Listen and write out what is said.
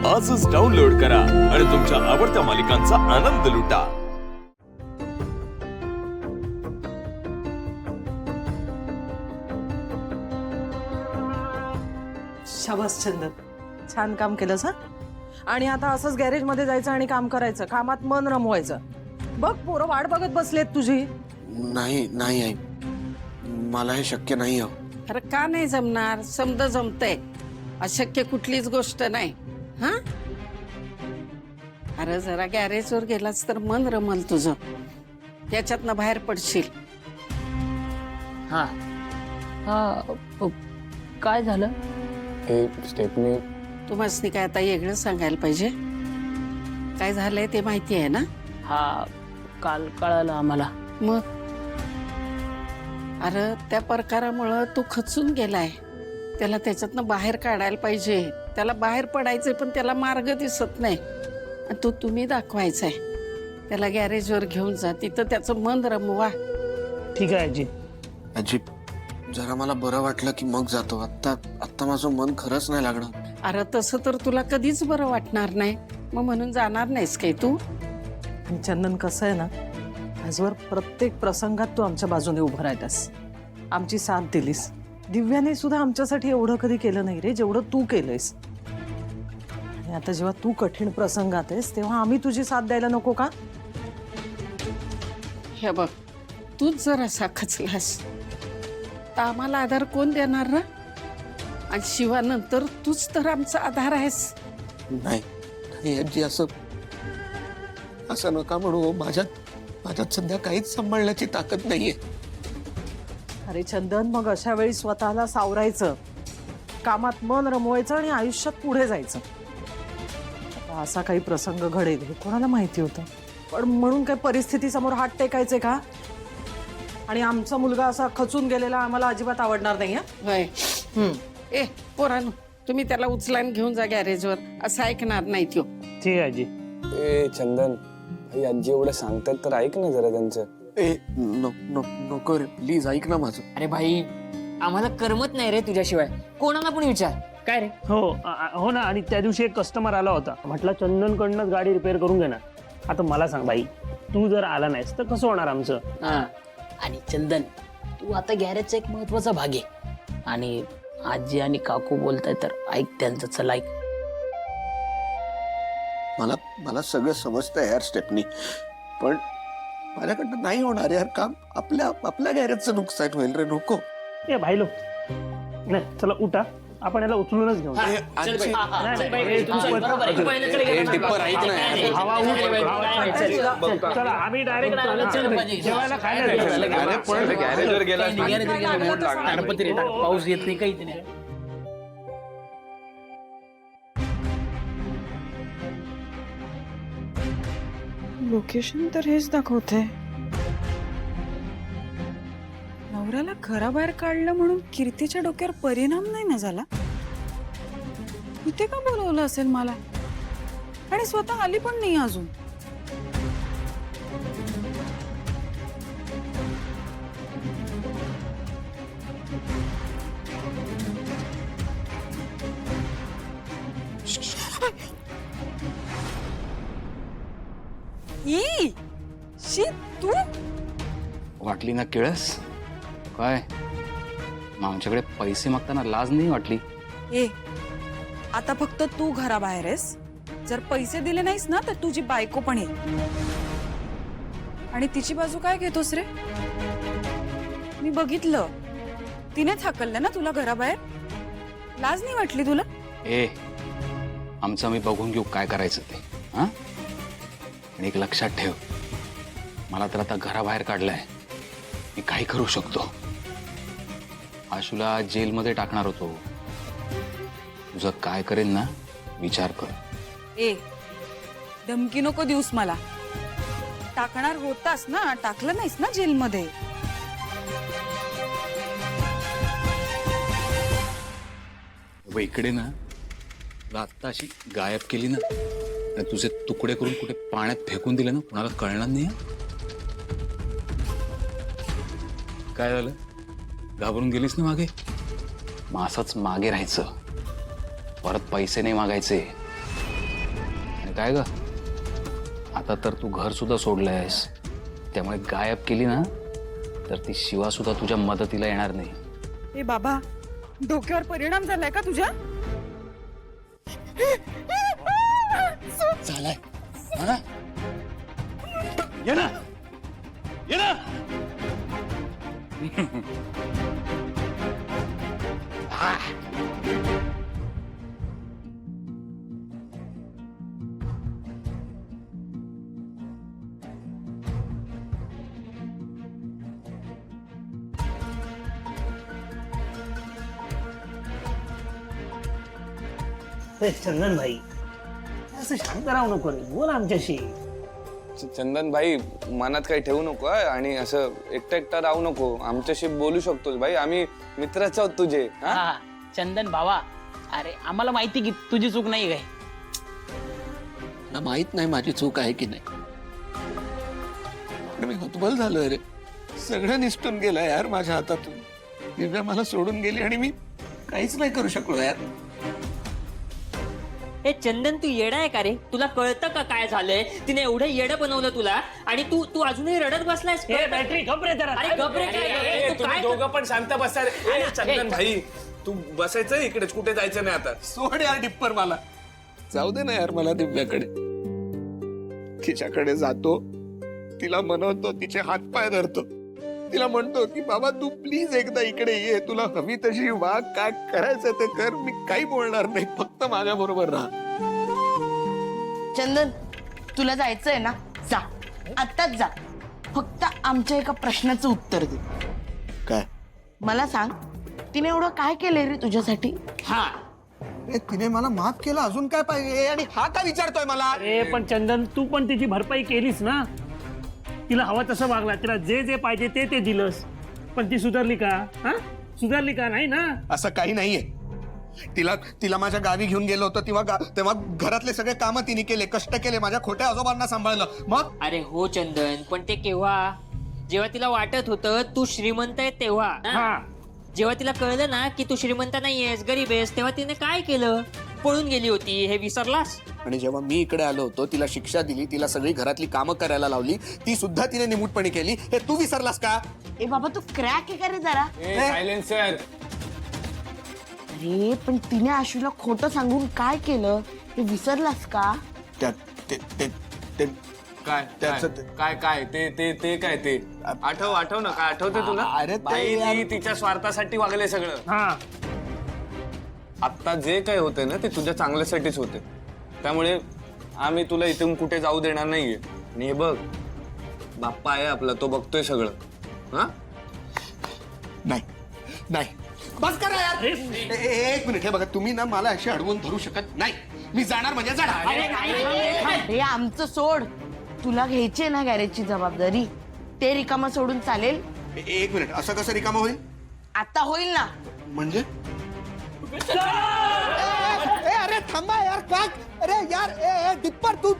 आजच डाउनलोड करा आणि तुमच्या आवडत्या मालिकांचा आनंद लुटा। शाबास चंदन, छान काम केलंस हा। आणि आता असंच गॅरेज मध्ये जायचं आणि काम करायचं, कामात मन रमवायचं। बघ पोरं वाट बघत बसलेत तुझी। नाही नाही आई, मला हे शक्य नाही हो। अरे का नाही जमणार? समद जमतंय, अशक्य कुठलीच गोष्ट नाही। हा अरे जरा गॅरेजवर गेलास तर मन रमल तुझं, त्याच्यातनं बाहेर पडशील। हा काय झालं? स्टेपनी, तुम्हाला काय आता वेगळं सांगायला पाहिजे? काय झालंय ते माहिती आहे ना? हा काल कळालं आम्हाला। मग अरे त्या प्रकारामुळं तू खचून गेलाय, त्याला त्याच्यातनं बाहेर काढायला पाहिजे। त्याला बाहेर पडायचंय पण त्याला मार्ग दिसत नाही, आणि तो तुम्ही दाखवायचाय। त्याला गॅरेजवर घेऊन जा, तिथं त्याचं मन रमवा। ठीक आहे आजी। आजी जरा मला बरं वाटलं की मग जातो। आता माझं मन खरंच नाही लागणार। अरे तसं तर तुला कधीच बरं वाटणार नाही, मग म्हणून जाणार नाहीस काही तू? आणि चंदन कसं आहे ना, आजवर प्रत्येक प्रसंगात तू आमच्या बाजूने उभं राहिलास, आमची साथ दिलीस। दिव्याने सुद्धा आमच्यासाठी एवढं कधी केलं नाही रे, जेवढं तू केलंयस। आणि आता जेव्हा तू कठीण प्रसंगात आहेस तेव्हा आम्ही तुझी साथ द्यायला नको का? हे बघ, तूच जर असा खचलास तर आम्हाला आधार कोण देणार ना? आणि शिवानंतर तूच तर आमचा आधार आहेस। नाही नाही आजी, असं नका म्हणू। माझ्यात सध्या काहीच सांभाळण्याची ताकद नाहीये। अरे चंदन, मग अशा वेळी स्वतःला सावरायचं, कामात मन रमवायचं आणि आयुष्यात पुढे जायचं। आता असा काही प्रसंग घडेल हे कोणाला माहिती होतं? पण म्हणून काय परिस्थिती समोर हात टेकायचे का? आणि आमचा मुलगा असा खचून गेलेला आम्हाला अजिबात आवडणार नाही। होय, ए पोरांनो, तुम्ही त्याला उचलान घेऊन जा गॅरेजवर, असं ऐकणार नाही त्यो। ठीक आहे आजी। ए चंदन भाई, आजी एवढं सांगतात तर ऐक ना जरा त्यांचं। नको रे, प्लीज ऐक ना माझं। अरे भाई, आम्हाला करमत नाही रे तुझ्याशिवाय, कोणाला पण विचार। काय रे? हो ना। आणि त्या दिवशी एक कस्टमर आला होता, म्हटलं चंदन कडनंच गाडी रिपेअर करून घेणार। आता मला सांग भाई, तू जर आला नाहीस तर कसं होणार आमचं? आणि चंदन, तू आता गॅरेजचा एक महत्वाचा भाग आहे। आणि आजी आणि काकू बोलताय तर ऐक त्यांचं, चल ऐक। मला सगळं समजतंय यार स्टेपनी, पण माझ्याकडनं नाही होणार यार काम। आपल्या गॅरेजचं नुकसान होईल रे, नको। ए भाई लो, नाही चला उठा, आपण याला उचलूनच घेऊ। आजी, हवा उठ, चला आम्ही डायरेक्ट जेवायला खायला पाऊस येत नाही, काही नाही। लोकेशन तर हेच दाखवते। नवऱ्याला घराबाहेर काढलं म्हणून कीर्तीच्या डोक्यावर परिणाम नाही ना झाला? इथे का बोलवलं असेल मला? आणि स्वतः आली पण नाही अजून। ई शी, तू वाटली ना किळस? काय मग आमच्याकडे पैसे मागताना लाज नाही वाटली? ए, आता फक्त तू घराबाहेर आहेस, जर पैसे दिले नाहीस ना तर तुझी बायको पण येईल। आणि तिची बाजू काय घेतोस रे? मी बघितलं, तिनेच हाकललं ना तुला घराबाहेर। लाज नाही वाटली तुला? ए, आमचं मी बघून घेऊ काय करायचं ते। हा, आणि एक लक्षात ठेव, मला तर आता घराबाहेर काढलंय, मी काही करू शकतो। आशूला जेलमध्ये टाकणार होतो, तुझं काय करेन ना विचार कर। ए, धमकी नको देऊस मला। टाकणार होतास ना, टाकलं नाहीस ना जेलमध्ये। इकडे ना तुला आत्ता अशी गायब केली ना, आणि तुझे तुकडे करून कुठे पाण्यात फेकून दिले ना, कुणाला कळणार नाही। काय झालं? घाबरून गेलीस ना मागे? मग असंच मागे राहायचं, परत पैसे नाही मागायचे। काय ग, आता तर तू घर सुद्धा सोडलंयस, त्यामुळे गायब केली ना तर ती शिवा सुद्धा तुझ्या मदतीला येणार नाही. ए बाबा, डोक्यावर परिणाम झालाय का तुझ्या? झालाय हा? ये ना, ये ना. चंदन भाई असं शांत राहू नको रे, बोल आमच्याशी. चंदन भाई, मनात काही ठेवू नको हं? आणि असं एकटा एकटा राहू नको. आमच्याशी बोलू शकतोस भाई, आम्ही मित्रच आहोत तुझे. हं? हा चंदन भावा, अरे आम्हाला माहिती की तुझी चूक नाही काय. मला माहित नाही माझी चूक आहे की नाही, पण मी हतबल झालोय रे. सगळं निसटून गेलं यार माझ्या हातातून. दिव्या मला सोडून गेली आणि मी काहीच नाही करू शकलो यार. हे चंदन, तू येडा आहे का रे? तुला कळतं का काय झालंय? तिने एवढं येडं बनवलं तुला आणि तू तू अजूनही रडत बसलायस. बॅटरी घबरे जरा. अरे घबरे काय? तू तुम्ही काय दोघं पण शांत बसा रे. ए, चंदन भाई, तू बसायचं इकडेच, कुठे जायचं नाही आता. सोड यार डिप्पर मला. जाऊ दे ना यार मला दिव्याकडे. तिच्याकडे जातो, तिला मनवतो, तिचे हातपाय धरतो, तिला म्हणतो की बाबा तू प्लीज एकदा इकडे ये, तुला हवी तशी वाग, काय करायचं ते कर, मी काही बोलणार नाही, फक्त माझ्या बरोबर राहा. चंदन, तुला जायचंय ना, जा, आत्ताच जा. फक्त आमच्या एका प्रश्नाचं उत्तर दे. काय? मला सांग, तिने एवढं काय केलंय रे तुझ्यासाठी? हा, तिने मला माफ केलं, अजून काय पाहिजे? आणि हा का विचारतोय मला? अरे पण चंदन, तू पण तिची भरपाई केलीस ना. तिला हवा तसं वागला, तिला जे जे पाहिजे ते ते दिलंस, पण ती सुधारली का? हा, सुधारली का? नाही ना. असं काही नाहीये. तिला माझ्या गावी घेऊन गेलो होतो तेव्हा घरातले सगळे कामं तिने केले, कष्ट केले, माझ्या खोट्या आजोबांना सांभाळलं. मग अरे हो चंदन, पण ते केव्हा? जेव्हा तिला वाटत होतं तू श्रीमंत आहे तेव्हा ना? हा, जेव्हा तिला कळलं ना की तू श्रीमंत नाहीयेस, गरीब आहेस, तेव्हा तिने काय केलं? पळून गेली होती, हे विसरलास? आणि जेव्हा मी इकडे आलो होतो, तिला शिक्षा दिली, तिला सगळी घरातली कामं करायला लावली, ती सुद्धा तिने निमूटपणे केली. हे तू विसरलास का? ए बाबा, तू क्रॅक आहे का रे जरा? सायलेन्सर. अरे पण तिने आशूला खोटं सांगून काय केलं हे विसरलास का? काय काय काय ते ते ते काय ते आठव ना, काय आठवते तुला? अरे ते बाई, यार- ती तिच्या स्वार्थासाठी वागले सगळं. हा. आता जे काय होते ना ते तुझ्या चांगल्यासाठीच होते, त्यामुळे आम्ही तुला इथून कुठे जाऊ देणार नाहीये. आणि हे बघ, बाप्पा आहे आपला, तो बघतोय सगळं. हा, नाही नाही, बस करा यार. एक मिनिट, हे बघा, तुम्ही ना मला अशी अडवून धरू शकत नाही. मी जाणार म्हणजे जाणार. हे आमचं सोड, तुला घ्यायची ना गॅरेजची जबाबदारी, ते रिकामा सोडून चालेल? एक मिनिट, असं कसं रिकामं होईल? आता होईल ना. म्हणजे अरे थांबा यार, का? अरे यार, दिप्पर तू